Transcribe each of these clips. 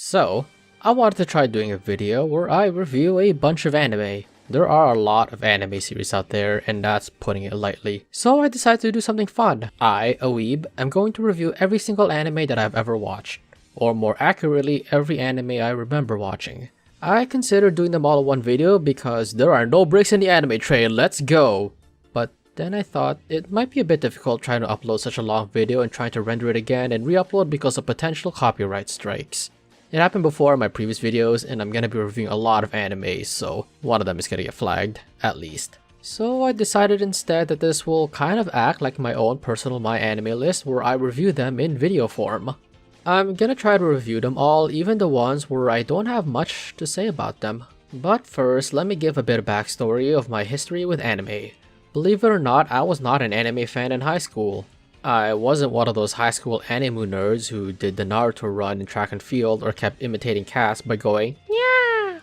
So, I wanted to try doing a video where I review a bunch of anime. There are a lot of anime series out there, and that's putting it lightly. So I decided to do something fun. I, a weeb, am going to review every single anime that I've ever watched. Or more accurately, every anime I remember watching. I considered doing them all in one video because there are no breaks in the anime train, let's go! But then I thought it might be a bit difficult trying to upload such a long video and trying to render it again and re-upload because of potential copyright strikes. It happened before in my previous videos, and I'm gonna be reviewing a lot of animes, so one of them is gonna get flagged, at least. So I decided instead that this will kind of act like my own personal My Anime list where I review them in video form. I'm gonna try to review them all, even the ones where I don't have much to say about them. But first, let me give a bit of backstory of my history with anime. Believe it or not, I was not an anime fan in high school. I wasn't one of those high school anime nerds who did the Naruto run in track and field or kept imitating Geass by going, "Yeah!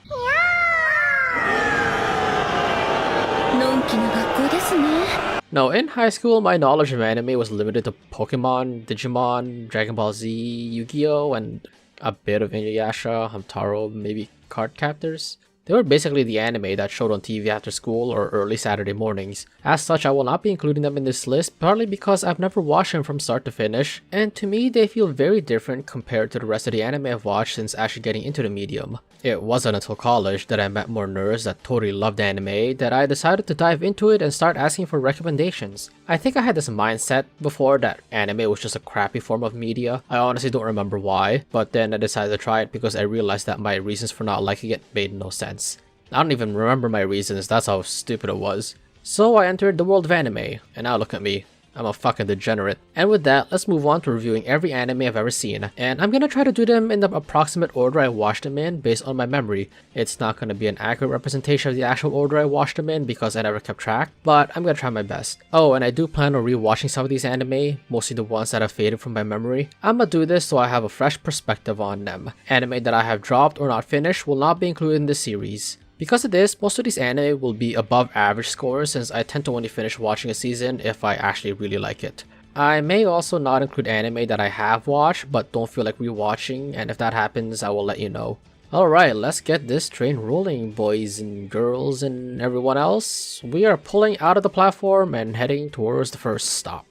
No, in high school, my knowledge of anime was limited to Pokemon, Digimon, Dragon Ball Z, Yu-Gi-Oh!, and a bit of Inuyasha, Hamtaro, maybe Cardcaptors. They were basically the anime that showed on TV after school or early Saturday mornings. As such, I will not be including them in this list, partly because I've never watched them from start to finish, and to me they feel very different compared to the rest of the anime I've watched since actually getting into the medium. It wasn't until college that I met more nerds that totally loved anime that I decided to dive into it and start asking for recommendations. I think I had this mindset before that anime was just a crappy form of media. I honestly don't remember why, but then I decided to try it because I realized that my reasons for not liking it made no sense. I don't even remember my reasons, that's how stupid it was. So I entered the world of anime, and now look at me. I'm a fucking degenerate. And with that, let's move on to reviewing every anime I've ever seen. And I'm gonna try to do them in the approximate order I watched them in based on my memory. It's not gonna be an accurate representation of the actual order I watched them in because I never kept track, but I'm gonna try my best. Oh, and I do plan on rewatching some of these anime, mostly the ones that have faded from my memory. I'm gonna do this so I have a fresh perspective on them. Anime that I have dropped or not finished will not be included in this series. Because of this, most of these anime will be above average scores since I tend to only finish watching a season if I actually really like it. I may also not include anime that I have watched but don't feel like rewatching, and if that happens, I will let you know. Alright, let's get this train rolling, boys and girls and everyone else. We are pulling out of the platform and heading towards the first stop.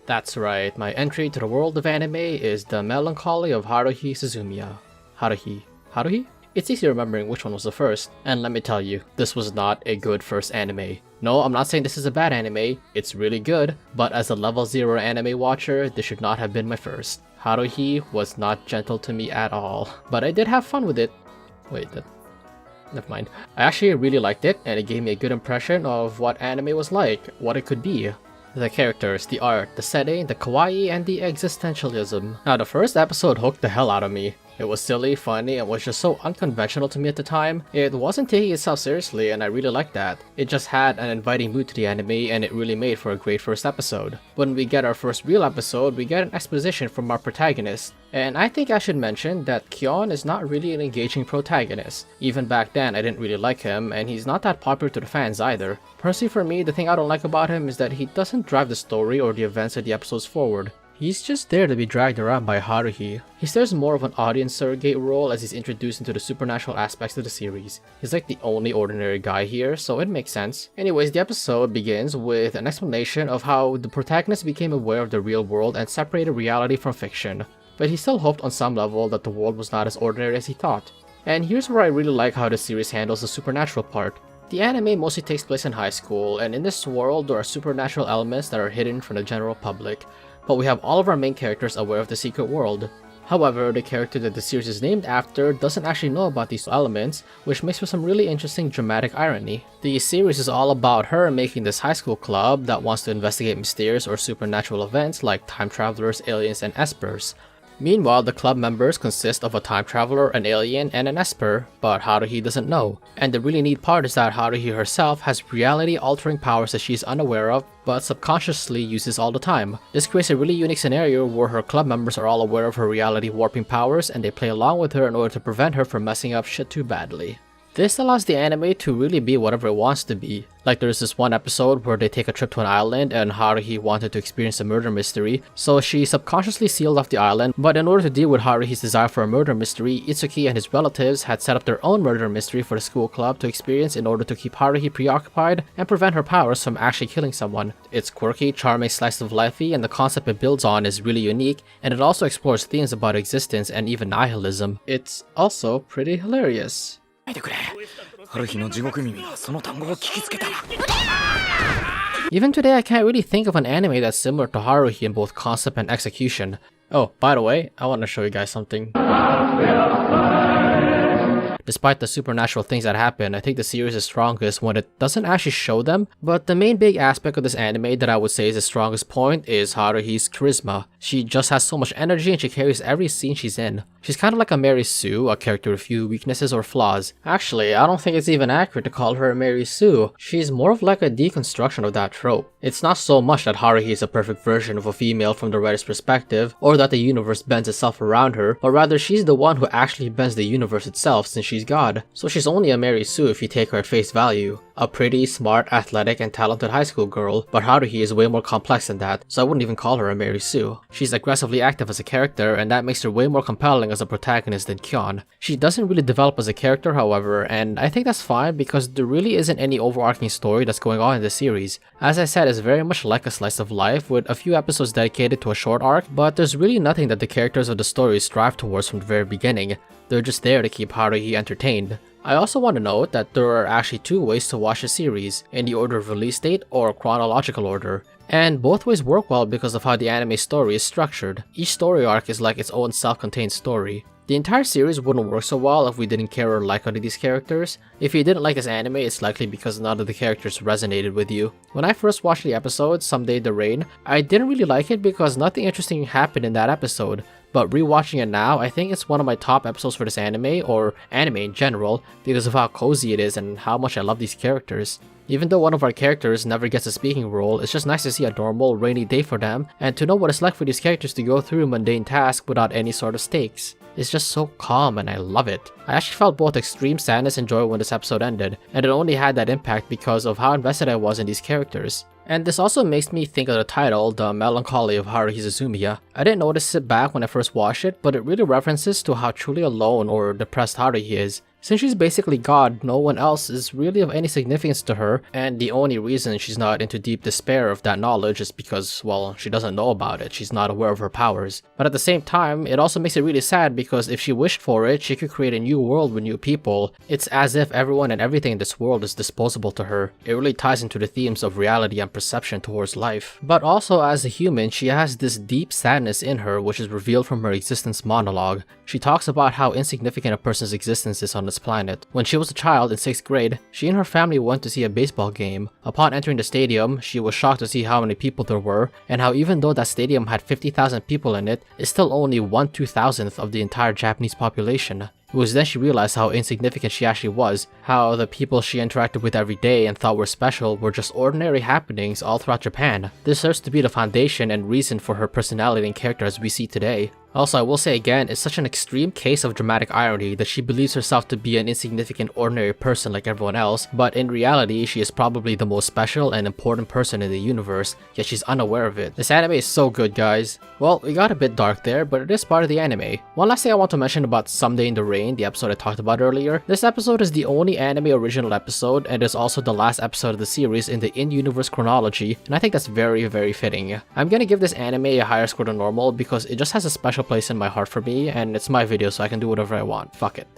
That's right, my entry to the world of anime is the Melancholy of Haruhi Suzumiya. Haruhi? It's easy remembering which one was the first, and let me tell you, this was not a good first anime. No, I'm not saying this is a bad anime, it's really good, but as a level 0 anime watcher, this should not have been my first. Haruhi was not gentle to me at all, but I did have fun with it. Wait, never mind. I actually really liked it, and it gave me a good impression of what anime was like, what it could be. The characters, the art, the setting, the kawaii, and the existentialism. Now the first episode hooked the hell out of me. It was silly, funny, and was just so unconventional to me at the time. It wasn't taking itself seriously, and I really liked that. It just had an inviting mood to the anime, and it really made for a great first episode. When we get our first real episode, we get an exposition from our protagonist. And I think I should mention that Kyon is not really an engaging protagonist. Even back then, I didn't really like him, and he's not that popular to the fans either. Personally for me, the thing I don't like about him is that he doesn't drive the story or the events of the episodes forward. He's just there to be dragged around by Haruhi. He serves more of an audience surrogate role as he's introduced into the supernatural aspects of the series. He's like the only ordinary guy here, so it makes sense. Anyways, the episode begins with an explanation of how the protagonist became aware of the real world and separated reality from fiction. But he still hoped on some level that the world was not as ordinary as he thought. And here's where I really like how the series handles the supernatural part. The anime mostly takes place in high school, and in this world there are supernatural elements that are hidden from the general public. But we have all of our main characters aware of the secret world. However, the character that the series is named after doesn't actually know about these elements, which makes for some really interesting dramatic irony. The series is all about her making this high school club that wants to investigate mysterious or supernatural events like time travelers, aliens, and espers. Meanwhile, the club members consist of a time traveler, an alien, and an Esper, but Haruhi doesn't know. And the really neat part is that Haruhi herself has reality-altering powers that she's unaware of, but subconsciously uses all the time. This creates a really unique scenario where her club members are all aware of her reality warping powers and they play along with her in order to prevent her from messing up shit too badly. This allows the anime to really be whatever it wants to be. Like there's this one episode where they take a trip to an island and Haruhi wanted to experience a murder mystery, so she subconsciously sealed off the island, but in order to deal with Haruhi's desire for a murder mystery, Itsuki and his relatives had set up their own murder mystery for the school club to experience in order to keep Haruhi preoccupied and prevent her powers from actually killing someone. It's quirky, charming, slice of lifey, and the concept it builds on is really unique, and it also explores themes about existence and even nihilism. It's also pretty hilarious. Even today, I can't really think of an anime that's similar to Haruhi in both concept and execution. Oh, by the way, I want to show you guys something. Despite the supernatural things that happen, I think the series is strongest when it doesn't actually show them, but the main big aspect of this anime that I would say is the strongest point is Haruhi's charisma. She just has so much energy and she carries every scene she's in. She's kind of like a Mary Sue, a character with few weaknesses or flaws. Actually, I don't think it's even accurate to call her a Mary Sue. She's more of like a deconstruction of that trope. It's not so much that Haruhi is a perfect version of a female from the writer's perspective, or that the universe bends itself around her, but rather she's the one who actually bends the universe itself since she's God. So she's only a Mary Sue if you take her at face value. A pretty, smart, athletic, and talented high school girl, but Haruhi is way more complex than that, so I wouldn't even call her a Mary Sue. She's aggressively active as a character, and that makes her way more compelling as a protagonist than Kyon. She doesn't really develop as a character, however, and I think that's fine because there really isn't any overarching story that's going on in the series. As I said, it's very much like a slice of life, with a few episodes dedicated to a short arc, but there's really nothing that the characters of the story strive towards from the very beginning. They're just there to keep Haruhi entertained. I also want to note that there are actually two ways to watch the series, in the order of release date or chronological order. And both ways work well because of how the anime story is structured. Each story arc is like its own self-contained story. The entire series wouldn't work so well if we didn't care or like any of these characters. If you didn't like this anime, it's likely because none of the characters resonated with you. When I first watched the episode, Someday the Rain, I didn't really like it because nothing interesting happened in that episode. But rewatching it now, I think it's one of my top episodes for this anime, or anime in general, because of how cozy it is and how much I love these characters. Even though one of our characters never gets a speaking role, it's just nice to see a normal, rainy day for them, and to know what it's like for these characters to go through mundane tasks without any sort of stakes. It's just so calm and I love it. I actually felt both extreme sadness and joy when this episode ended, and it only had that impact because of how invested I was in these characters. And this also makes me think of the title, The Melancholy of Haruhi Suzumiya. I didn't notice it back when I first watched it, but it really references to how truly alone or depressed Haruhi is. Since she's basically God, no one else is really of any significance to her, and the only reason she's not into deep despair of that knowledge is because, well, she doesn't know about it, she's not aware of her powers. But at the same time, it also makes it really sad because if she wished for it, she could create a new world with new people. It's as if everyone and everything in this world is disposable to her. It really ties into the themes of reality and perception towards life. But also as a human, she has this deep sadness in her which is revealed from her existence monologue. She talks about how insignificant a person's existence is on this planet. When she was a child in 6th grade, she and her family went to see a baseball game. Upon entering the stadium, she was shocked to see how many people there were, and how even though that stadium had 50,000 people in it, it's still only 1/2000th of the entire Japanese population. It was then she realized how insignificant she actually was, how the people she interacted with every day and thought were special were just ordinary happenings all throughout Japan. This serves to be the foundation and reason for her personality and character as we see today. Also, I will say again, it's such an extreme case of dramatic irony that she believes herself to be an insignificant ordinary person like everyone else, but in reality, she is probably the most special and important person in the universe, yet she's unaware of it. This anime is so good, guys. Well, we got a bit dark there, but it is part of the anime. One last thing I want to mention about Someday in the Rain, the episode I talked about earlier. This episode is the only anime original episode, and is also the last episode of the series in the in-universe chronology, and I think that's very, very fitting. I'm gonna give this anime a higher score than normal because it just has a special place in my heart for me, and it's my video so I can do whatever I want. Fuck it.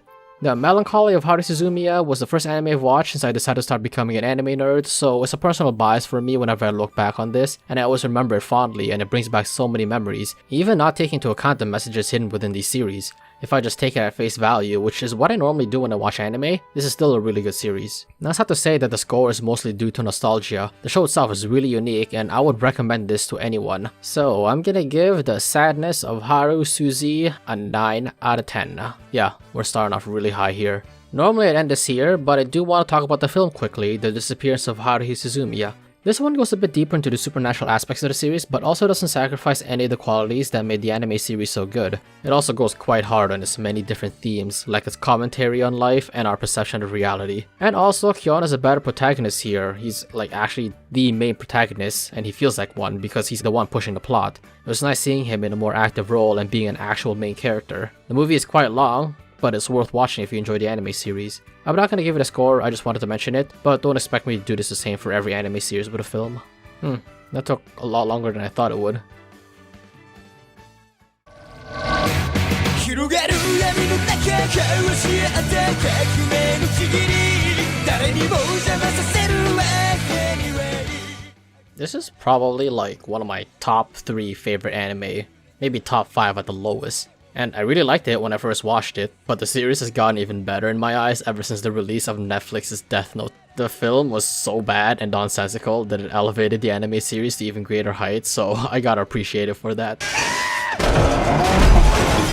The Melancholy of Haruhi Suzumiya was the first anime I've watched since I decided to start becoming an anime nerd, so it's a personal bias for me whenever I look back on this, and I always remember it fondly, and it brings back so many memories, even not taking into account the messages hidden within these series. If I just take it at face value, which is what I normally do when I watch anime, this is still a really good series. Now it's not to say that the score is mostly due to nostalgia. The show itself is really unique and I would recommend this to anyone. So I'm gonna give The Sadness of Haru Suzy a 9 out of 10. Yeah, we're starting off really high here. Normally I'd end this here, but I do want to talk about the film quickly, The Disappearance of Haruhi Suzumiya. This one goes a bit deeper into the supernatural aspects of the series, but also doesn't sacrifice any of the qualities that made the anime series so good. It also goes quite hard on its many different themes, like its commentary on life and our perception of reality. And also, Kyon is a better protagonist here. He's like actually the main protagonist, and he feels like one because he's the one pushing the plot. It was nice seeing him in a more active role and being an actual main character. The movie is quite long, but it's worth watching if you enjoy the anime series. I'm not gonna give it a score, I just wanted to mention it, but don't expect me to do this the same for every anime series with a film. That took a lot longer than I thought it would. This is probably like one of my top 3 favorite anime, maybe top 5 at the lowest. And I really liked it when I first watched it, but the series has gotten even better in my eyes ever since the release of Netflix's Death Note. The film was so bad and nonsensical that it elevated the anime series to even greater heights, so I gotta appreciate it for that.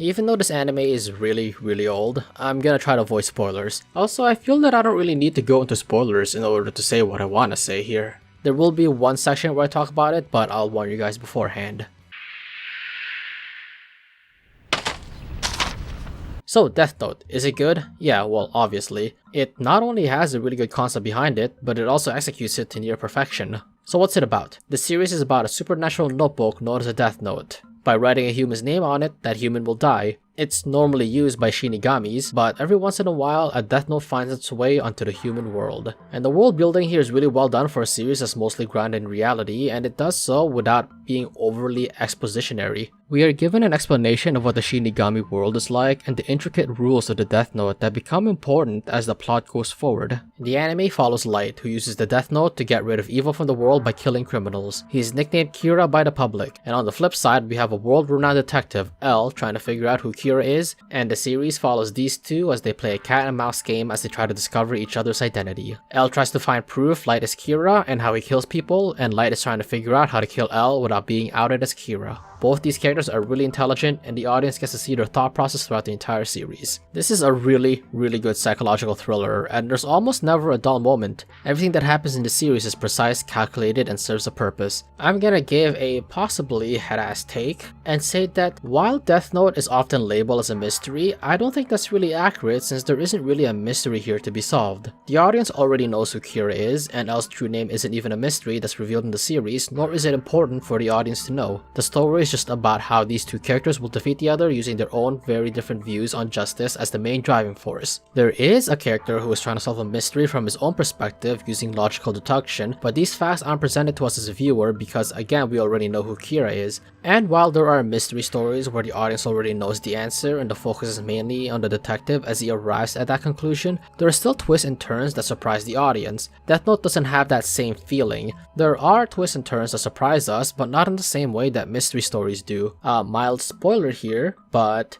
Even though this anime is really old, I'm gonna try to avoid spoilers. Also, I feel that I don't really need to go into spoilers in order to say what I wanna say here. There will be one section where I talk about it, but I'll warn you guys beforehand. So, Death Note, is it good? Yeah, well, obviously. It not only has a really good concept behind it, but it also executes it to near perfection. So what's it about? The series is about a supernatural notebook known as a Death Note. By writing a human's name on it, that human will die. It's normally used by Shinigamis, but every once in a while, a Death Note finds its way onto the human world. And the world building here is really well done for a series that's mostly grounded in reality, and it does so without being overly expositionary. We are given an explanation of what the Shinigami world is like and the intricate rules of the Death Note that become important as the plot goes forward. The anime follows Light, who uses the Death Note to get rid of evil from the world by killing criminals. He is nicknamed Kira by the public, and on the flip side we have a world-renowned detective, L, trying to figure out who Kira is, and the series follows these two as they play a cat and mouse game as they try to discover each other's identity. L tries to find proof Light is Kira and how he kills people, and Light is trying to figure out how to kill L without being outed as Kira. Both these characters are really intelligent, and the audience gets to see their thought process throughout the entire series. This is a really good psychological thriller, and there's almost never a dull moment. Everything that happens in the series is precise, calculated, and serves a purpose. I'm gonna give a possibly head-ass take, and say that while Death Note is often labeled as a mystery, I don't think that's really accurate since there isn't really a mystery here to be solved. The audience already knows who Kira is, and L's true name isn't even a mystery that's revealed in the series, nor is it important for the audience to know. The story is just about how these two characters will defeat the other using their own very different views on justice as the main driving force. There is a character who is trying to solve a mystery from his own perspective using logical deduction, but these facts aren't presented to us as a viewer because again we already know who Kira is. And while there are mystery stories where the audience already knows the answer and the focus is mainly on the detective as he arrives at that conclusion, there are still twists and turns that surprise the audience. Death Note doesn't have that same feeling. There are twists and turns that surprise us, but not in the same way that mystery stories do. Mild spoiler here, but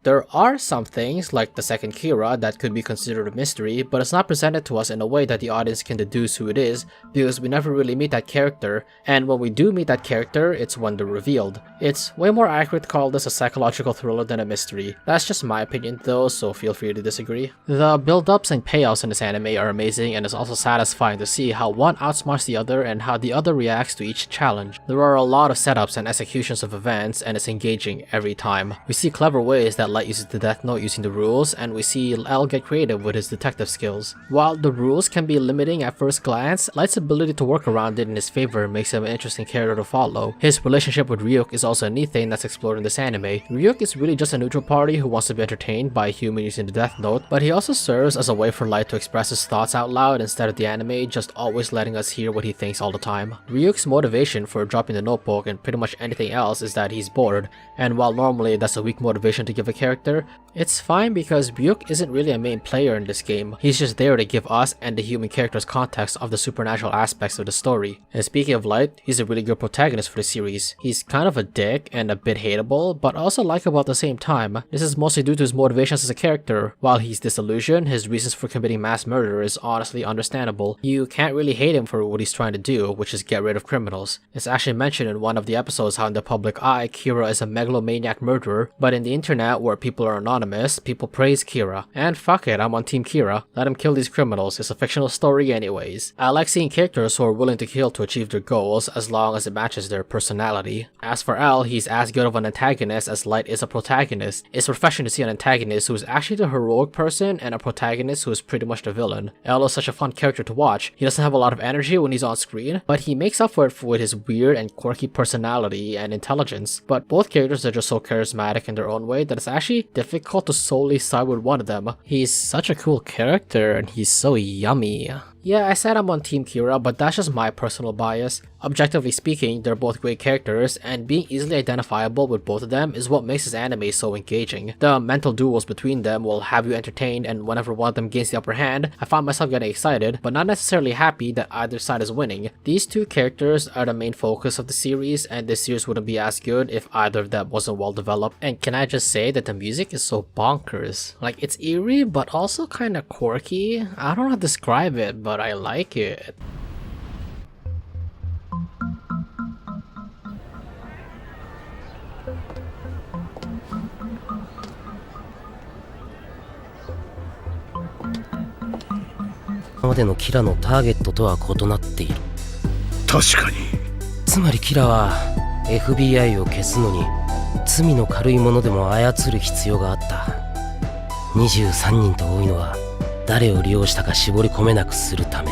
there are some things, like the second Kira, that could be considered a mystery, but it's not presented to us in a way that the audience can deduce who it is, because we never really meet that character, and when we do meet that character, it's when they're revealed. It's way more accurate to call this a psychological thriller than a mystery. That's just my opinion though, so feel free to disagree. The build-ups and payouts in this anime are amazing, and it's also satisfying to see how one outsmarts the other and how the other reacts to each challenge. There are a lot of setups and executions of events, and it's engaging every time. We see clever ways that Light uses the Death Note using the rules, and we see L get creative with his detective skills. While the rules can be limiting at first glance, Light's ability to work around it in his favor makes him an interesting character to follow. His relationship with Ryuk is also a neat thing that's explored in this anime. Ryuk is really just a neutral party who wants to be entertained by a human using the Death Note, but he also serves as a way for Light to express his thoughts out loud instead of the anime just always letting us hear what he thinks all the time. Ryuk's motivation for dropping the notebook and pretty much anything else is that he's bored, and while normally that's a weak motivation to give a character, it's fine because Ryuk isn't really a main player in this game. He's just there to give us and the human characters context of the supernatural aspects of the story. And speaking of Light, he's a really good protagonist for the series. He's kind of a dick and a bit hateable, but also likable at the same time. This is mostly due to his motivations as a character. While he's disillusioned, his reasons for committing mass murder is honestly understandable. You can't really hate him for what he's trying to do, which is get rid of criminals. It's actually mentioned in one of the episodes how in the public eye, Kira is a megalomaniac murderer, but in the internet where people are anonymous, people praise Kira. And fuck it, I'm on Team Kira. Let him kill these criminals, it's a fictional story anyways. I like seeing characters who are willing to kill to achieve their goals as long as it matches their personality. As for L, he's as good of an antagonist as Light is a protagonist. It's refreshing to see an antagonist who is actually the heroic person and a protagonist who is pretty much the villain. L is such a fun character to watch. He doesn't have a lot of energy when he's on screen, but he makes up for it with his weird and quirky personality and intelligence. But both characters are just so charismatic in their own way that it's actually difficult to solely side with one of them. He's such a cool character and he's so yummy. Yeah, I said I'm on Team Kira, but that's just my personal bias. Objectively speaking, they're both great characters, and being easily identifiable with both of them is what makes this anime so engaging. The mental duels between them will have you entertained, and whenever one of them gains the upper hand, I find myself getting excited, but not necessarily happy that either side is winning. These two characters are the main focus of the series, and this series wouldn't be as good if either of them wasn't well developed. And can I just say that the music is so bonkers? Like, it's eerie, but also kinda quirky. I don't know how to describe it, but I like it.今までのキラのターゲットとは異なっている。確かに。つまりキラは FBI を消すのに罪の軽いものでも操る必要があった。23人と多いのは誰を利用したか絞り込めなくするため。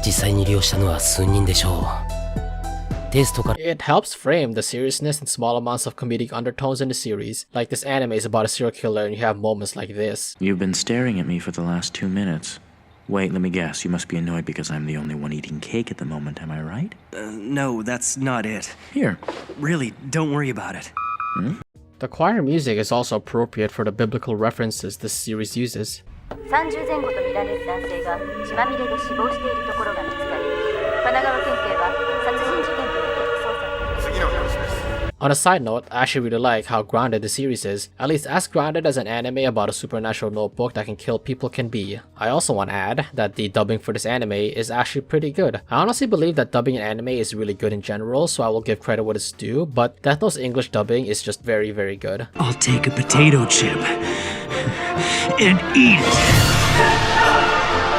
実際に利用したのは数人でしょう。It helps frame the seriousness and small amounts of comedic undertones in the series. Like this anime is about a serial killer and you have moments like this. You've been staring at me for the last 2 minutes. Wait, let me guess. You must be annoyed because I'm the only one eating cake at the moment, am I right? No, that's not it. Here. Really, don't worry about it. The choir music is also appropriate for the biblical references this series uses. 30前後とみられる男性が血まみれで死亡しているところが見つかり、神奈川県警は殺人事件とみて捜査。On a side note, I actually really like how grounded the series is, at least as grounded as an anime about a supernatural notebook that can kill people can be. I also want to add that the dubbing for this anime is actually pretty good. I honestly believe that dubbing in anime is really good in general, so I will give credit what it's due, but Death Note's English dubbing is just very, very good. I'll take a potato chip and eat it.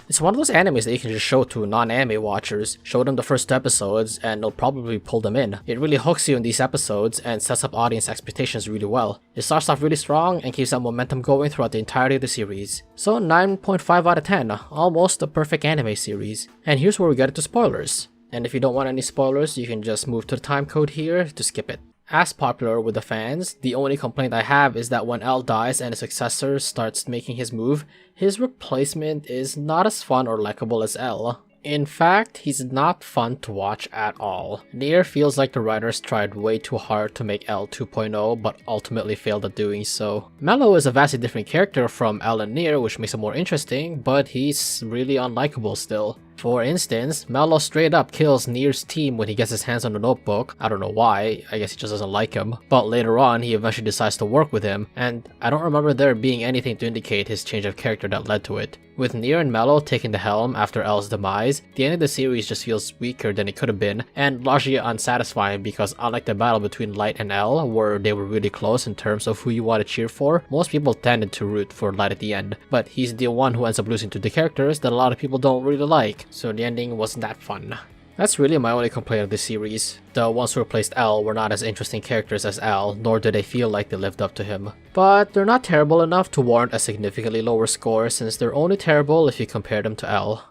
It's one of those animes that you can just show to non-anime watchers, show them the first 2 episodes, and they'll probably pull them in. It really hooks you in these episodes and sets up audience expectations really well. It starts off really strong and keeps that momentum going throughout the entirety of the series. So 9.5 out of 10, almost the perfect anime series. And here's where we get into spoilers. And if you don't want any spoilers, you can just move to the time code here to skip it. As popular with the fans, the only complaint I have is that when L dies and his successor starts making his move, his replacement is not as fun or likable as L. In fact, he's not fun to watch at all. Nier feels like the writers tried way too hard to make L 2.0 but ultimately failed at doing so. Mello is a vastly different character from L and Nier, which makes him more interesting, but he's really unlikable still. For instance, Mello straight up kills Nier's team when he gets his hands on the notebook. I don't know why, I guess he just doesn't like him. But later on, he eventually decides to work with him, and I don't remember there being anything to indicate his change of character that led to it. With Nier and Mello taking the helm after L's demise, the end of the series just feels weaker than it could have been, and largely unsatisfying because unlike the battle between Light and L, where they were really close in terms of who you want to cheer for, most people tended to root for Light at the end. But he's the one who ends up losing to the characters that a lot of people don't really like, so the ending wasn't that fun. That's really my only complaint of this series. The ones who replaced L were not as interesting characters as L, nor did they feel like they lived up to him. But they're not terrible enough to warrant a significantly lower score since they're only terrible if you compare them to L.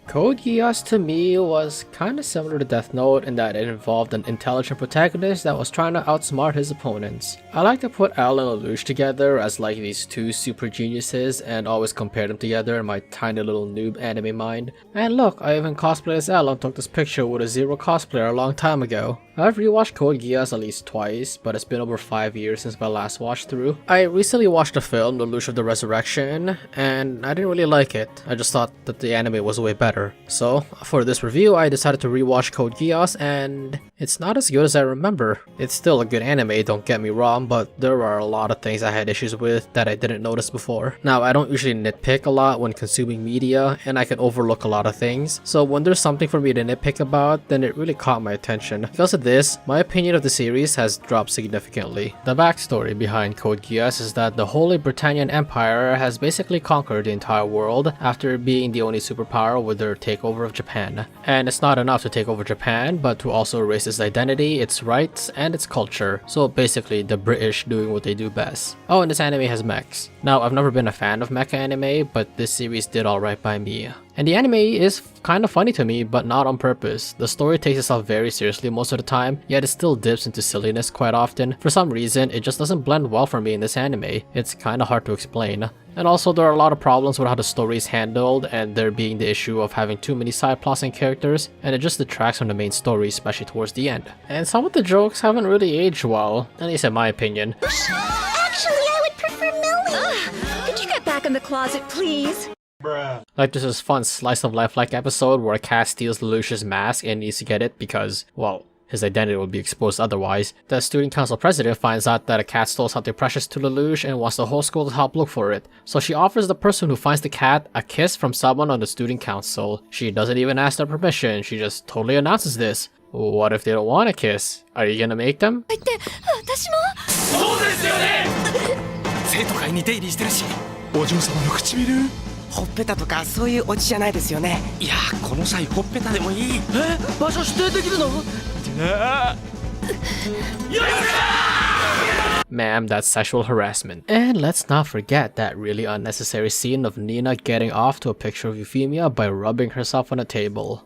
Code Geass to me was kinda similar to Death Note in that it involved an intelligent protagonist that was trying to outsmart his opponents. I like to put L and Lelouch together as like these two super geniuses and always compare them together in my tiny little noob anime mind. And look, I even cosplayed as L and took this picture with a Zero cosplayer a long time ago. I've rewatched Code Geass at least twice, but it's been over 5 years since my last watch through. I recently watched the film Lelouch of the Resurrection, and I didn't really like it. I just thought that the anime was way better. So, for this review, I decided to rewatch Code Geass, and it's not as good as I remember. It's still a good anime, don't get me wrong, but there are a lot of things I had issues with that I didn't notice before. Now, I don't usually nitpick a lot when consuming media, and I can overlook a lot of things. So when there's something for me to nitpick about, then it really caught my attention. Because of this, my opinion of the series has dropped significantly. The backstory behind Code Geass is that the Holy Britannian Empire has basically conquered the entire world after being the only superpower with their takeover of Japan. And it's not enough to take over Japan, but to also erase its identity, its rights, and its culture. So basically the British doing what they do best. Oh, and this anime has mechs. Now, I've never been a fan of mecha anime, but this series did alright by me. And the anime is kind of funny to me, but not on purpose. The story takes itself very seriously most of the time, yet it still dips into silliness quite often. For some reason, it just doesn't blend well for me in this anime. It's kinda hard to explain. And also, there are a lot of problems with how the story is handled, and there being the issue of having too many side plots and characters, and it just detracts from the main story, especially towards the end. And some of the jokes haven't really aged well, at least in my opinion. Actually, I would prefer Millie. Could you get back in the closet, please? Like there's this fun slice of life like episode where a cat steals Lelouch's mask and needs to get it because, well, his identity would be exposed otherwise. The student council president finds out that a cat stole something precious to Lelouch and wants the whole school to help look for it. So she offers the person who finds the cat a kiss from someone on the student council. She doesn't even ask their permission, she just totally announces this. What if they don't want a kiss? Are you gonna make them? 生徒会に出入りしてるし、お嬢様の唇ほっぺたとかそういうオチじゃないですよね。いや、この際ほっぺたでもいい。場所指定できるのMa'am, that's sexual harassment. And let's not forget that really unnecessary scene of Nina getting off to a picture of Euphemia by rubbing herself on a table.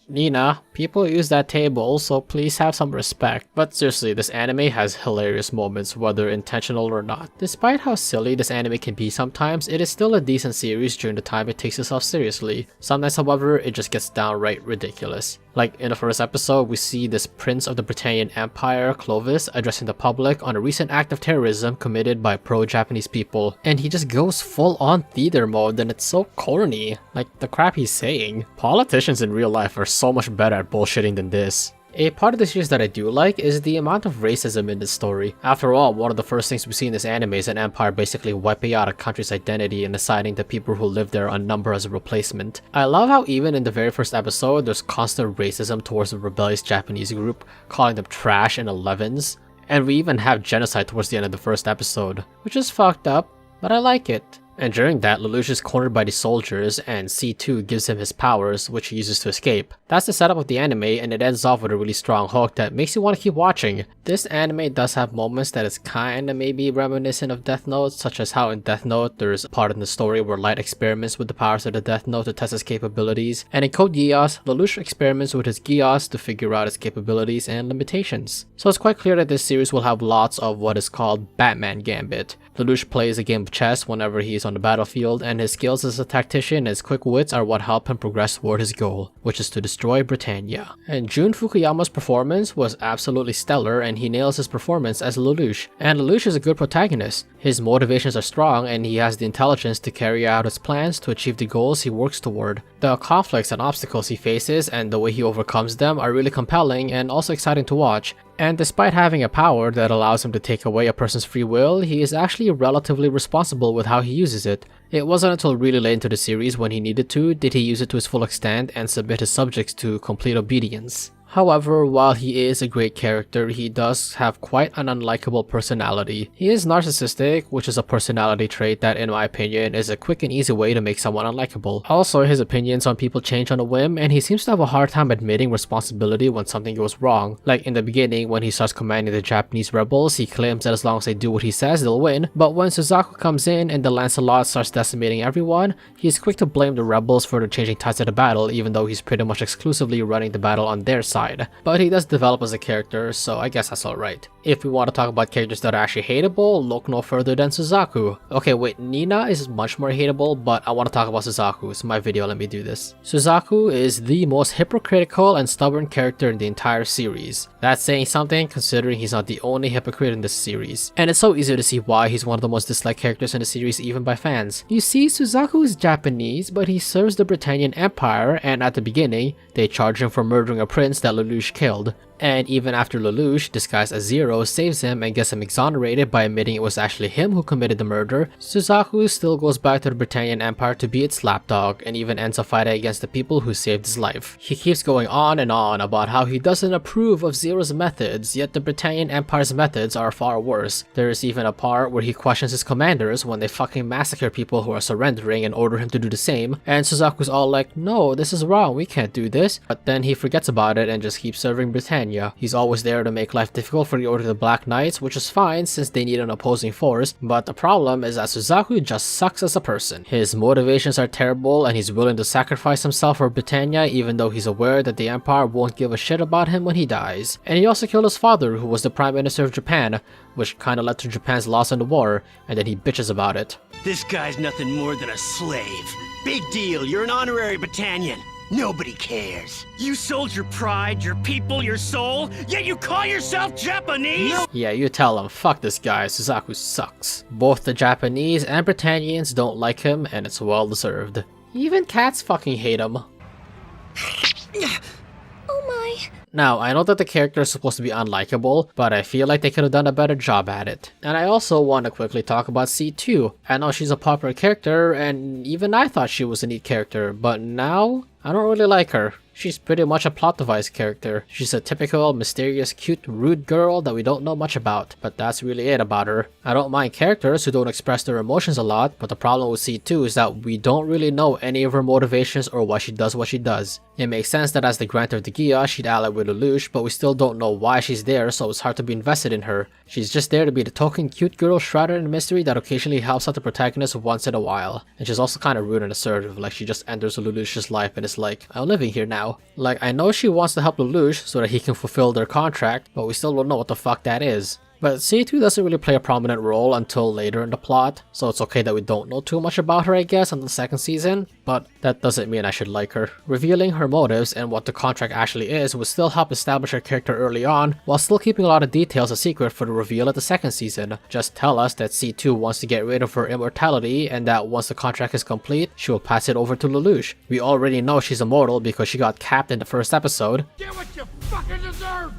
Nina, people use that table, so please have some respect. But seriously, this anime has hilarious moments, whether intentional or not. Despite how silly this anime can be sometimes, it is still a decent series during the time it takes itself seriously. Sometimes, however, it just gets downright ridiculous. Like in the first episode, we see this Prince of the Britannian Empire, Clovis, addressing the public on a recent act of terrorism committed by pro-Japanese people. And he just goes full-on theater mode and it's so corny. Like the crap he's saying. Politicians in real life are so much better at bullshitting than this. A part of the series that I do like is the amount of racism in this story. After all, one of the first things we see in this anime is an empire basically wiping out a country's identity and assigning the people who live there a number as a replacement. I love how even in the very first episode, there's constant racism towards the rebellious Japanese group, calling them trash and 11s. And we even have genocide towards the end of the first episode, which is fucked up, but I like it. And during that, Lelouch is cornered by the soldiers and C2 gives him his powers, which he uses to escape. That's the setup of the anime, and it ends off with a really strong hook that makes you want to keep watching. This anime does have moments that is kinda maybe reminiscent of Death Note, such as how in Death Note there's a part in the story where Light experiments with the powers of the Death Note to test his capabilities, and in Code Geass, Lelouch experiments with his Geass to figure out his capabilities and limitations. So it's quite clear that this series will have lots of what is called Batman Gambit. Lelouch plays a game of chess whenever he is on the battlefield, and his skills as a tactician and his quick wits are what help him progress toward his goal, which is to destroy Britannia. And Jun Fukuyama's performance was absolutely stellar, and he nails his performance as Lelouch. And Lelouch is a good protagonist. His motivations are strong, and he has the intelligence to carry out his plans to achieve the goals he works toward. The conflicts and obstacles he faces and the way he overcomes them are really compelling and also exciting to watch. And despite having a power that allows him to take away a person's free will, he is actually relatively responsible with how he uses it. It wasn't until really late into the series when he needed to did he use it to his full extent and submit his subjects to complete obedience. However, while he is a great character, he does have quite an unlikable personality. He is narcissistic, which is a personality trait that, in my opinion, is a quick and easy way to make someone unlikable. Also, his opinions on people change on a whim, and he seems to have a hard time admitting responsibility when something goes wrong. Like in the beginning, when he starts commanding the Japanese rebels, he claims that as long as they do what he says, they'll win. But when Suzaku comes in and the Lancelot starts decimating everyone, he's quick to blame the rebels for the changing tides of the battle, even though he's pretty much exclusively running the battle on their side. But he does develop as a character, so I guess that's alright. If we want to talk about characters that are actually hateable, look no further than Suzaku. Okay, wait, Nina is much more hateable, but I want to talk about Suzaku. It's my video, let me do this. Suzaku is the most hypocritical and stubborn character in the entire series. That's saying something, considering he's not the only hypocrite in this series. And it's so easy to see why he's one of the most disliked characters in the series even by fans. You see, Suzaku is Japanese, but he serves the Britannian Empire, and at the beginning, they charge him for murdering a prince that Lelouch killed. And even after Lelouch, disguised as Zero, saves him and gets him exonerated by admitting it was actually him who committed the murder, Suzaku still goes back to the Britannian Empire to be its lapdog and even ends up fighting against the people who saved his life. He keeps going on and on about how he doesn't approve of Zero's methods, yet the Britannian Empire's methods are far worse. There is even a part where he questions his commanders when they fucking massacre people who are surrendering and order him to do the same, and Suzaku's all like, no, this is wrong, we can't do this, but then he forgets about it and just keeps serving Britannia. He's always there to make life difficult for the Order of the Black Knights, which is fine since they need an opposing force, but the problem is that Suzaku just sucks as a person. His motivations are terrible and he's willing to sacrifice himself for Britannia even though he's aware that the Empire won't give a shit about him when he dies. And he also killed his father, who was the Prime Minister of Japan, which kinda led to Japan's loss in the war, and then he bitches about it. This guy's nothing more than a slave. Big deal, you're an honorary Britannian. Nobody cares. You sold your pride, your people, your soul, yet you call yourself Japanese? No. Yeah, you tell him, fuck this guy, Suzaku sucks. Both the Japanese and Britannians don't like him, and it's well deserved. Even cats fucking hate him. Oh my. Now, I know that the character is supposed to be unlikable, but I feel like they could have done a better job at it. And I also want to quickly talk about C2. I know she's a popular character, and even I thought she was a neat character, but now, I don't really like her. She's pretty much a plot device character. She's a typical, mysterious, cute, rude girl that we don't know much about, but that's really it about her. I don't mind characters who don't express their emotions a lot, but the problem with C2 is that we don't really know any of her motivations or why she does what she does. It makes sense that as the grantor of the Geass, she'd ally with Lelouch, but we still don't know why she's there, so it's hard to be invested in her. She's just there to be the token cute girl shrouded in mystery that occasionally helps out the protagonist once in a while. And she's also kinda rude and assertive, like she just enters Lelouch's life and is like, I'm living here now. Like, I know she wants to help Lelouch so that he can fulfill their contract, but we still don't know what the fuck that is. But C2 doesn't really play a prominent role until later in the plot, so it's okay that we don't know too much about her I guess on the second season, but that doesn't mean I should like her. Revealing her motives and what the contract actually is would still help establish her character early on, while still keeping a lot of details a secret for the reveal of the second season. Just tell us that C2 wants to get rid of her immortality and that once the contract is complete, she will pass it over to Lelouch. We already know she's immortal because she got capped in the first episode. Get what you fucking deserve!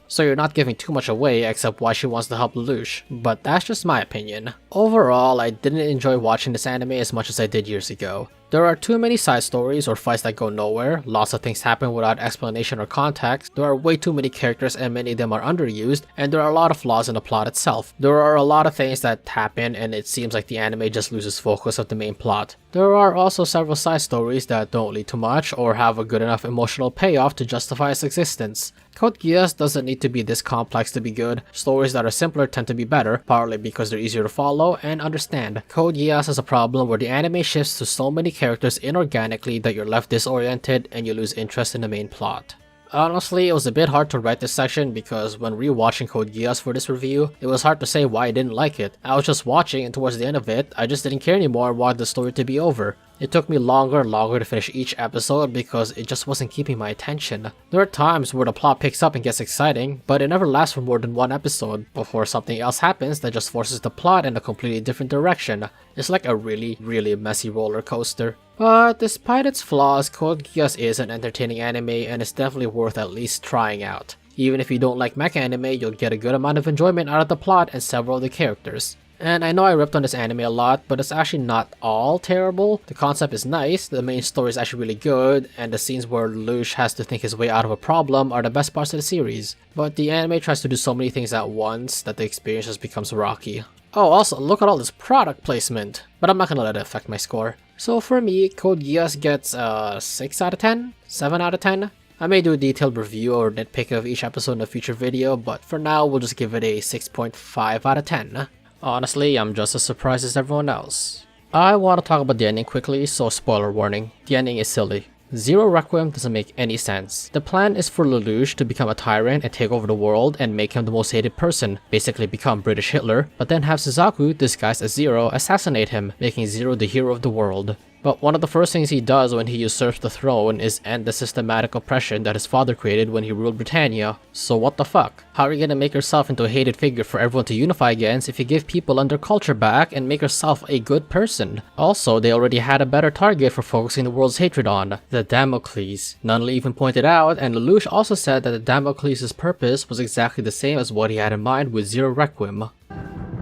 So you're not giving too much away except why she wants to help Lelouch, but that's just my opinion. Overall, I didn't enjoy watching this anime as much as I did years ago. There are too many side stories or fights that go nowhere, lots of things happen without explanation or context, there are way too many characters and many of them are underused, and there are a lot of flaws in the plot itself. There are a lot of things that happen and it seems like the anime just loses focus of the main plot. There are also several side stories that don't lead to much or have a good enough emotional payoff to justify its existence. Code Geass doesn't need to be this complex to be good. Stories that are simpler tend to be better, partly because they're easier to follow and understand. Code Geass has a problem where the anime shifts to so many characters inorganically that you're left disoriented and you lose interest in the main plot. Honestly, it was a bit hard to write this section because when rewatching Code Geass for this review, it was hard to say why I didn't like it. I was just watching and towards the end of it, I just didn't care anymore and wanted the story to be over. It took me longer and longer to finish each episode because it just wasn't keeping my attention. There are times where the plot picks up and gets exciting, but it never lasts for more than one episode before something else happens that just forces the plot in a completely different direction. It's like a really messy roller coaster. But despite its flaws, Code Geass is an entertaining anime and it's definitely worth at least trying out. Even if you don't like mecha anime, you'll get a good amount of enjoyment out of the plot and several of the characters. And I know I ripped on this anime a lot, but it's actually not all terrible. The concept is nice, the main story is actually really good, and the scenes where Lelouch has to think his way out of a problem are the best parts of the series. But the anime tries to do so many things at once that the experience just becomes rocky. Oh, also, look at all this product placement, but I'm not gonna let it affect my score. So for me, Code Geass gets a 6 out of 10, 7 out of 10. I may do a detailed review or nitpick of each episode in a future video, but for now, we'll just give it a 6.5 out of 10. Honestly, I'm just as surprised as everyone else. I want to talk about the ending quickly, so spoiler warning, the ending is silly. Zero Requiem doesn't make any sense. The plan is for Lelouch to become a tyrant and take over the world and make him the most hated person, basically become British Hitler, but then have Suzaku, disguised as Zero, assassinate him, making Zero the hero of the world. But one of the first things he does when he usurps the throne is end the systematic oppression that his father created when he ruled Britannia. So what the fuck? How are you gonna make yourself into a hated figure for everyone to unify against if you give people on their culture back and make yourself a good person? Also, they already had a better target for focusing the world's hatred on, the Damocles. Nunnally even pointed out, and Lelouch also said that the Damocles' purpose was exactly the same as what he had in mind with Zero Requiem.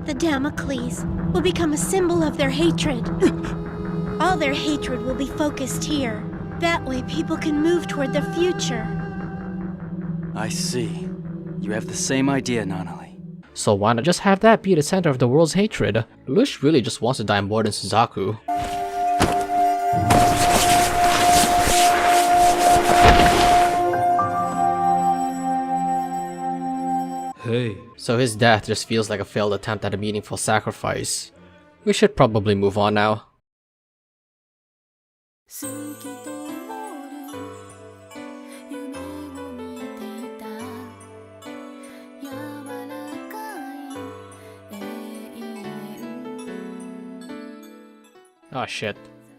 The Damocles will become a symbol of their hatred. All their hatred will be focused here. That way people can move toward the future. I see. You have the same idea, Nunnally. So why not just have that be the center of the world's hatred? Lelouch really just wants to die more than Suzaku. Hey. So his death just feels like a failed attempt at a meaningful sacrifice. We should probably move on now. Oh shit.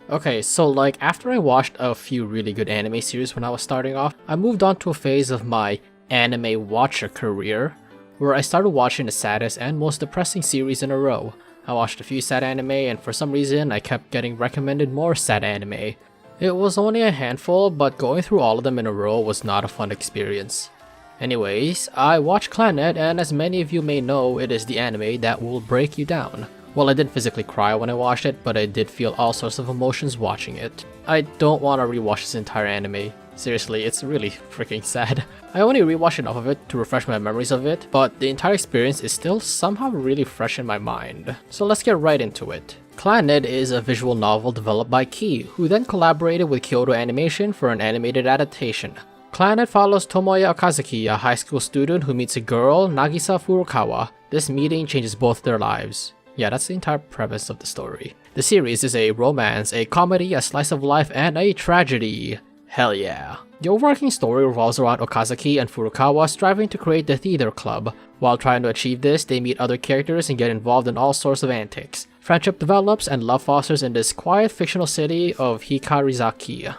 Okay, so like after I watched a few really good anime series when I was starting off, I moved on to a phase of my anime watcher career where I started watching the saddest and most depressing series in a row. I watched a few sad anime and for some reason I kept getting recommended more sad anime. It was only a handful, but going through all of them in a row was not a fun experience. Anyways, I watched Clannad, and as many of you may know, it is the anime that will break you down. Well, I didn't physically cry when I watched it, but I did feel all sorts of emotions watching it. I don't want to rewatch this entire anime. Seriously, it's really freaking sad. I only rewatched enough of it to refresh my memories of it, but the entire experience is still somehow really fresh in my mind. So let's get right into it. Clannad is a visual novel developed by Key, who then collaborated with Kyoto Animation for an animated adaptation. Clannad follows Tomoya Okazaki, a high school student who meets a girl, Nagisa Furukawa. This meeting changes both their lives. Yeah, that's the entire premise of the story. The series is a romance, a comedy, a slice of life, and a tragedy. Hell yeah. The overarching story revolves around Okazaki and Furukawa striving to create the theater club. While trying to achieve this, they meet other characters and get involved in all sorts of antics. Friendship develops and love fosters in this quiet fictional city of Hikarizaki.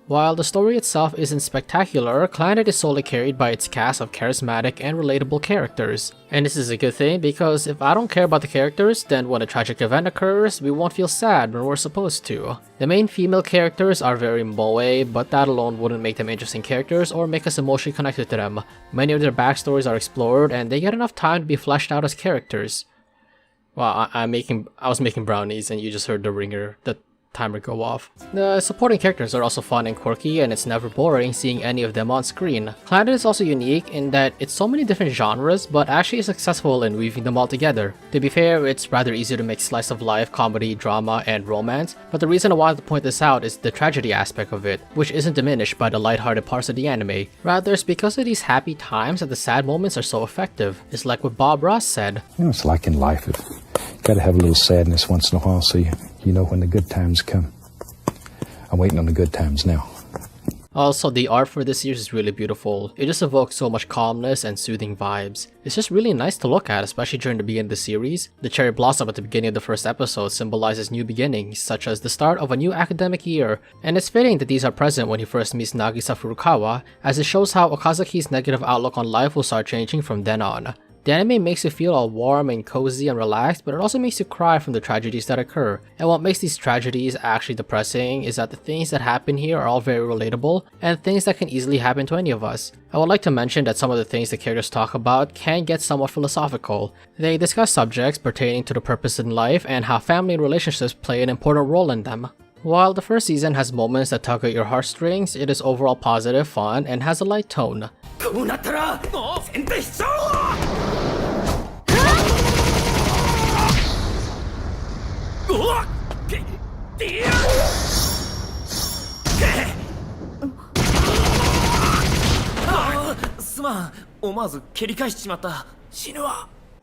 While the story itself isn't spectacular, Clannad is solely carried by its cast of charismatic and relatable characters. And this is a good thing because if I don't care about the characters, then when a tragic event occurs, we won't feel sad when we're supposed to. The main female characters are very moe, but that alone wouldn't make them interesting characters or make us emotionally connected to them. Many of their backstories are explored and they get enough time to be fleshed out as characters. Wow, I was making brownies and you just heard the ringer. The timer go off. The supporting characters are also fun and quirky, and it's never boring seeing any of them on screen. Clannad is also unique in that it's so many different genres, but actually is successful in weaving them all together. To be fair, it's rather easy to mix slice of life, comedy, drama, and romance, but the reason I wanted to point this out is the tragedy aspect of it, which isn't diminished by the lighthearted parts of the anime. Rather, it's because of these happy times that the sad moments are so effective. It's like what Bob Ross said. You know, it's like in life. You gotta have a little sadness once in a while so you know when the good times come. I'm waiting on the good times now. Also, the art for this series is really beautiful. It just evokes so much calmness and soothing vibes. It's just really nice to look at, especially during the beginning of the series. The cherry blossom at the beginning of the first episode symbolizes new beginnings, such as the start of a new academic year, and it's fitting that these are present when he first meets Nagisa Furukawa, as it shows how Okazaki's negative outlook on life will start changing from then on. The anime makes you feel all warm and cozy and relaxed, but it also makes you cry from the tragedies that occur. And what makes these tragedies actually depressing is that the things that happen here are all very relatable, and things that can easily happen to any of us. I would like to mention that some of the things the characters talk about can get somewhat philosophical. They discuss subjects pertaining to the purpose in life and how family and relationships play an important role in them. While the first season has moments that tug at your heartstrings, it is overall positive, fun, and has a light tone.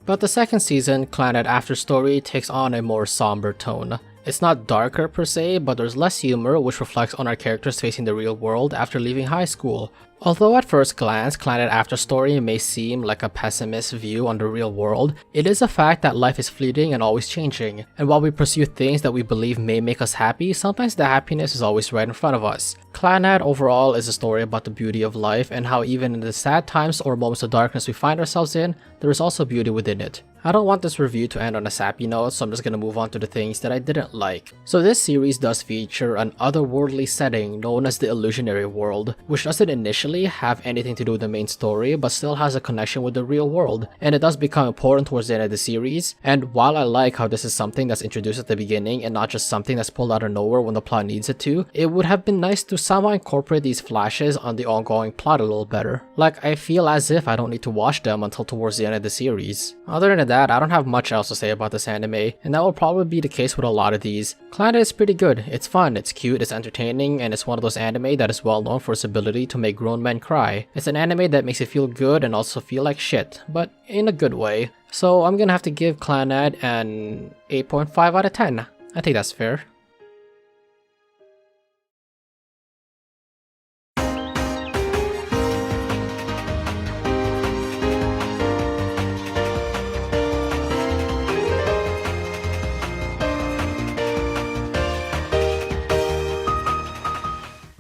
But the second season, Clannad After Story, takes on a more somber tone. It's not darker per se, but there's less humor, which reflects on our characters facing the real world after leaving high school. Although at first glance, Clannad After Story may seem like a pessimist view on the real world, it is a fact that life is fleeting and always changing. And while we pursue things that we believe may make us happy, sometimes the happiness is always right in front of us. Clannad overall is a story about the beauty of life and how even in the sad times or moments of darkness we find ourselves in, there is also beauty within it. I don't want this review to end on a sappy note, so I'm just gonna move on to the things that I didn't like. So this series does feature an otherworldly setting known as the Illusionary World, which doesn't initially have anything to do with the main story, but still has a connection with the real world, and it does become important towards the end of the series. And while I like how this is something that's introduced at the beginning and not just something that's pulled out of nowhere when the plot needs it to, it would have been nice to somehow incorporate these flashes on the ongoing plot a little better. Like, I feel as if I don't need to watch them until towards the end of the series. Other than that, I don't have much else to say about this anime, and that will probably be the case with a lot of these. Clannad is pretty good. It's fun, it's cute, it's entertaining, and it's one of those anime that is well known for its ability to make grown men cry. It's an anime that makes you feel good and also feel like shit, but in a good way. So I'm gonna have to give Clannad an 8.5 out of 10. I think that's fair.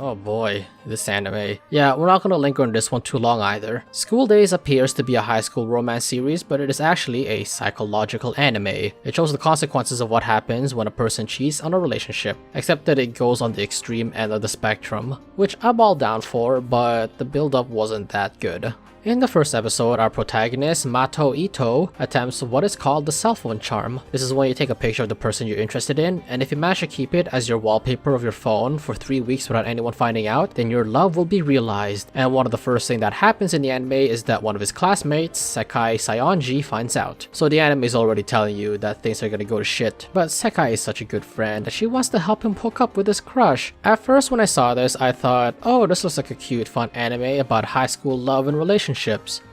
Oh boy, this anime. Yeah, we're not gonna linger on this one too long either. School Days appears to be a high school romance series, but it is actually a psychological anime. It shows the consequences of what happens when a person cheats on a relationship, except that it goes on the extreme end of the spectrum, which I'm all down for, but the build-up wasn't that good. In the first episode, our protagonist, Mato Ito, attempts what is called the cell phone charm. This is when you take a picture of the person you're interested in, and if you manage to keep it as your wallpaper of your phone for 3 weeks without anyone finding out, then your love will be realized. And one of the first things that happens in the anime is that one of his classmates, Sekai Sayonji, finds out. So the anime is already telling you that things are gonna go to shit. But Sekai is such a good friend that she wants to help him hook up with his crush. At first when I saw this, I thought, oh, this looks like a cute, fun anime about high school love and relationships.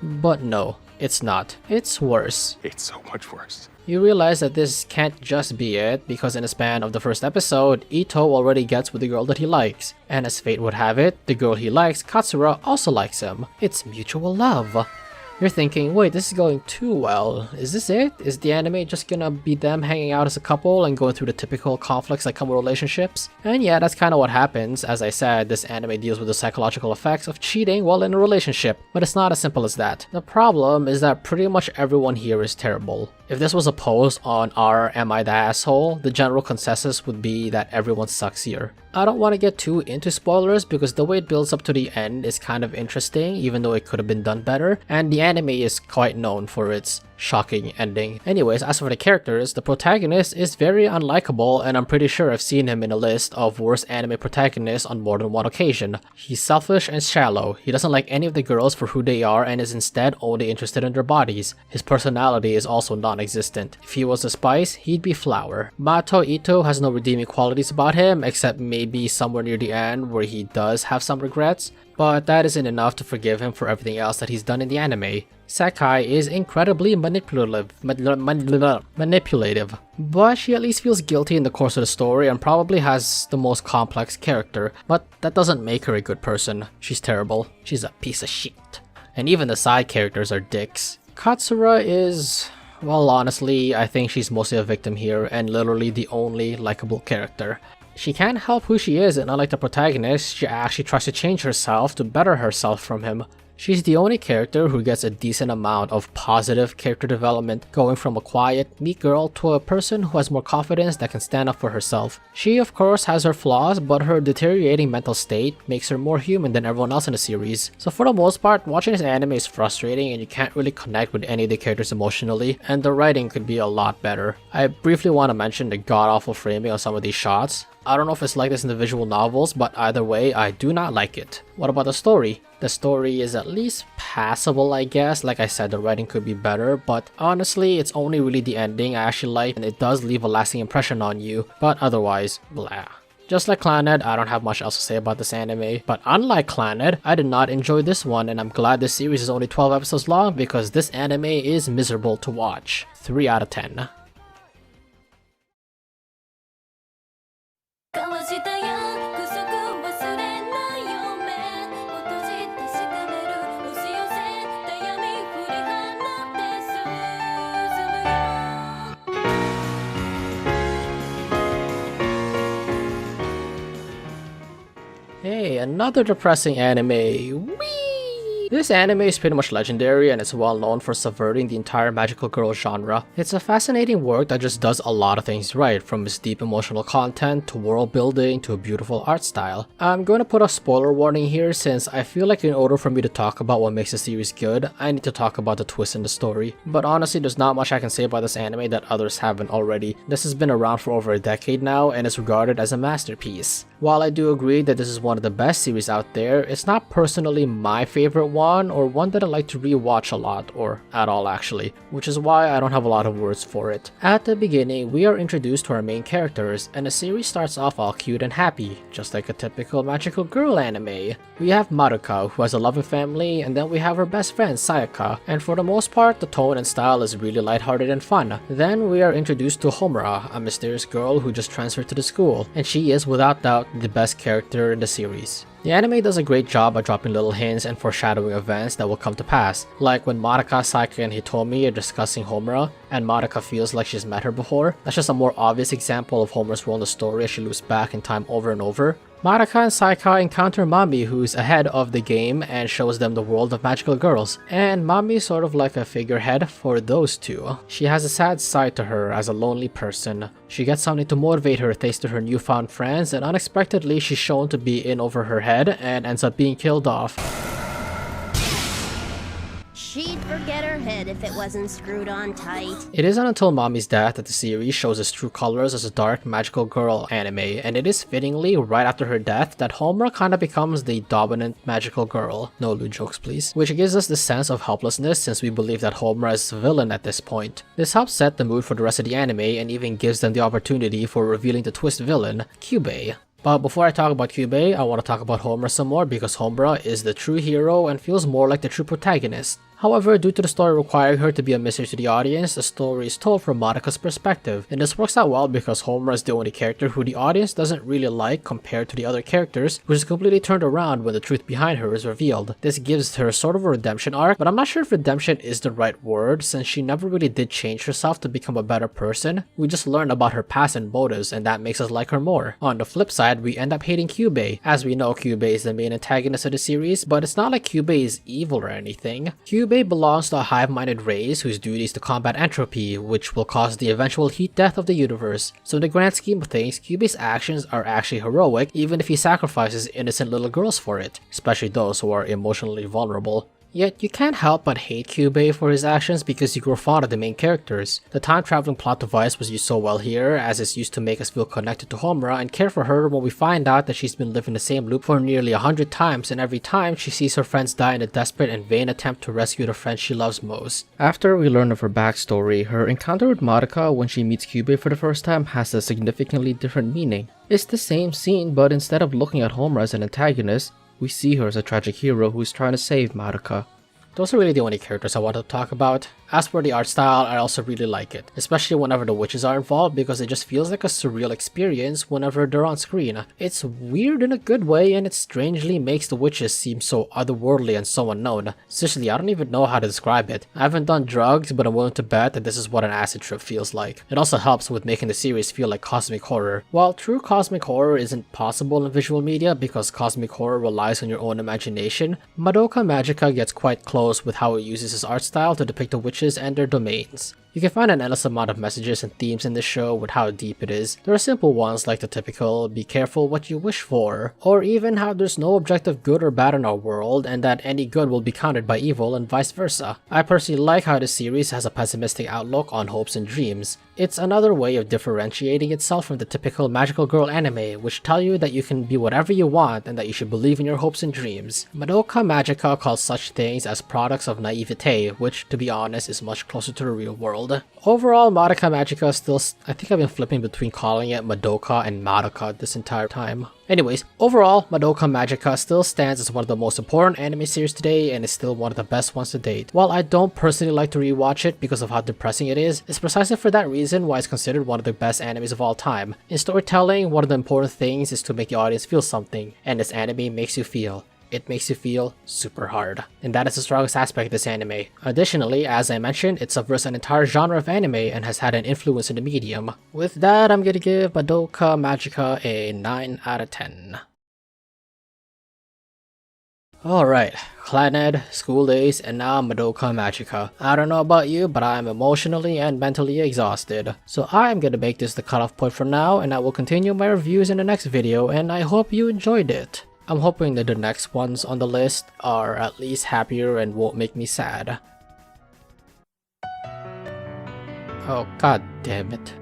But no, it's not. It's worse. It's so much worse. You realize that this can't just be it, because in the span of the first episode, Ito already gets with the girl that he likes. And as fate would have it, the girl he likes, Katsura, also likes him. It's mutual love. You're thinking, wait, this is going too well. Is this it? Is the anime just gonna be them hanging out as a couple and going through the typical conflicts that come with relationships? And yeah, that's kind of what happens. As I said, this anime deals with the psychological effects of cheating while in a relationship, but it's not as simple as that. The problem is that pretty much everyone here is terrible. If this was a post on our Am I the Asshole, the general consensus would be that everyone sucks here. I don't want to get too into spoilers because the way it builds up to the end is kind of interesting, even though it could have been done better, and the anime is quite known for its shocking ending. Anyways, as for the characters, the protagonist is very unlikable, and I'm pretty sure I've seen him in a list of worst anime protagonists on more than one occasion. He's selfish and shallow. He doesn't like any of the girls for who they are and is instead only interested in their bodies. His personality is also non-existent. If he was a spice, he'd be flour. Mato Ito has no redeeming qualities about him, except maybe somewhere near the end where he does have some regrets, but that isn't enough to forgive him for everything else that he's done in the anime. Sekai is incredibly manipulative, but she at least feels guilty in the course of the story and probably has the most complex character, but that doesn't make her a good person. She's terrible. She's a piece of shit. And even the side characters are dicks. Katsura is... well, honestly, I think she's mostly a victim here and literally the only likable character. She can't help who she is, and unlike the protagonist, she actually tries to change herself to better herself from him. She's the only character who gets a decent amount of positive character development, going from a quiet, meek girl to a person who has more confidence that can stand up for herself. She of course has her flaws, but her deteriorating mental state makes her more human than everyone else in the series. So for the most part, watching this anime is frustrating and you can't really connect with any of the characters emotionally, and the writing could be a lot better. I briefly want to mention the god-awful framing on some of these shots. I don't know if it's like this in the visual novels, but either way, I do not like it. What about the story? The story is at least passable, I guess. Like I said, the writing could be better, but honestly, it's only really the ending I actually like, and it does leave a lasting impression on you, but otherwise, blah. Just like Clannad, I don't have much else to say about this anime, but unlike Clannad, I did not enjoy this one, and I'm glad this series is only 12 episodes long because this anime is miserable to watch. 3 out of 10. Hey, another depressing anime. Whee! This anime is pretty much legendary and it's well known for subverting the entire magical girl genre. It's a fascinating work that just does a lot of things right, from its deep emotional content to world building to a beautiful art style. I'm going to put a spoiler warning here since I feel like in order for me to talk about what makes the series good, I need to talk about the twist in the story. But honestly, there's not much I can say about this anime that others haven't already. This has been around for over a decade now and is regarded as a masterpiece. While I do agree that this is one of the best series out there, it's not personally my favorite one or one that I like to rewatch a lot, or at all actually, which is why I don't have a lot of words for it. At the beginning, we are introduced to our main characters, and the series starts off all cute and happy, just like a typical magical girl anime. We have Madoka, who has a loving family, and then we have her best friend Sayaka, and for the most part, the tone and style is really lighthearted and fun. Then we are introduced to Homura, a mysterious girl who just transferred to the school, and she is without doubt the best character in the series. The anime does a great job at dropping little hints and foreshadowing events that will come to pass, like when Madoka, Sayaka, and Hitomi are discussing Homura, and Madoka feels like she's met her before. That's just a more obvious example of Homura's role in the story as she loops back in time over and over. Madoka and Sayaka encounter Mami, who's ahead of the game and shows them the world of magical girls, and Mami is sort of like a figurehead for those two. She has a sad side to her as a lonely person. She gets something to motivate her thanks to her newfound friends, and unexpectedly she's shown to be in over her head and ends up being killed off. She'd forget her head if it wasn't screwed on tight. It isn't until Mami's death that the series shows its true colors as a dark magical girl anime, and it is fittingly right after her death that Homura kinda becomes the dominant magical girl. No lewd jokes please. Which gives us this sense of helplessness since we believe that Homura is the villain at this point. This helps set the mood for the rest of the anime and even gives them the opportunity for revealing the twist villain, Kyubei. But before I talk about Kyubei, I want to talk about Homura some more because Homura is the true hero and feels more like the true protagonist. However, due to the story requiring her to be a mystery to the audience, the story is told from Madoka's perspective, and this works out well because Homura is the only character who the audience doesn't really like compared to the other characters, which is completely turned around when the truth behind her is revealed. This gives her sort of a redemption arc, but I'm not sure if redemption is the right word since she never really did change herself to become a better person. We just learned about her past and motives, and that makes us like her more. On the flip side, we end up hating Kyubei. As we know, Kyubei is the main antagonist of the series, but it's not like Kyubei is evil or anything. Kyubei belongs to a hive-minded race whose duty is to combat entropy, which will cause the eventual heat death of the universe. So in the grand scheme of things, Kyubei's actions are actually heroic, even if he sacrifices innocent little girls for it, especially those who are emotionally vulnerable. Yet, you can't help but hate Kyubei for his actions because you grow fond of the main characters. The time-traveling plot device was used so well here, as it's used to make us feel connected to Homura and care for her when we find out that she's been living the same loop for nearly 100 times, and every time she sees her friends die in a desperate and vain attempt to rescue the friends she loves most. After we learn of her backstory, her encounter with Madoka when she meets Kyubei for the first time has a significantly different meaning. It's the same scene, but instead of looking at Homura as an antagonist, we see her as a tragic hero who's trying to save Madoka. Those are really the only characters I want to talk about. As for the art style, I also really like it, especially whenever the witches are involved because it just feels like a surreal experience whenever they're on screen. It's weird in a good way and it strangely makes the witches seem so otherworldly and so unknown. Seriously, I don't even know how to describe it. I haven't done drugs, but I'm willing to bet that this is what an acid trip feels like. It also helps with making the series feel like cosmic horror. While true cosmic horror isn't possible in visual media because cosmic horror relies on your own imagination, Madoka Magica gets quite close with how it uses its art style to depict the witches and their domains. You can find an endless amount of messages and themes in this show with how deep it is. There are simple ones like the typical be careful what you wish for, or even how there's no objective good or bad in our world and that any good will be countered by evil and vice versa. I personally like how the series has a pessimistic outlook on hopes and dreams. It's another way of differentiating itself from the typical magical girl anime, which tell you that you can be whatever you want and that you should believe in your hopes and dreams. Madoka Magica calls such things as products of naivete, which, to be honest, is much closer to the real world. Overall, Madoka Magica still, I think I've been flipping between calling it Madoka and Madoka this entire time. Anyways, overall, Madoka Magica still stands as one of the most important anime series today and is still one of the best ones to date. While I don't personally like to rewatch it because of how depressing it is, it's precisely for that reason why it's considered one of the best animes of all time. In storytelling, one of the important things is to make the audience feel something, and this anime makes you feel. It makes you feel super hard. And that is the strongest aspect of this anime. Additionally, as I mentioned, it subverts an entire genre of anime and has had an influence in the medium. With that, I'm gonna give Madoka Magica a 9 out of 10. Alright, Clannad, School Days, and now Madoka Magica. I don't know about you, but I am emotionally and mentally exhausted. So I am gonna make this the cutoff point for now, and I will continue my reviews in the next video, and I hope you enjoyed it. I'm hoping that the next ones on the list are at least happier and won't make me sad. Oh god damn it.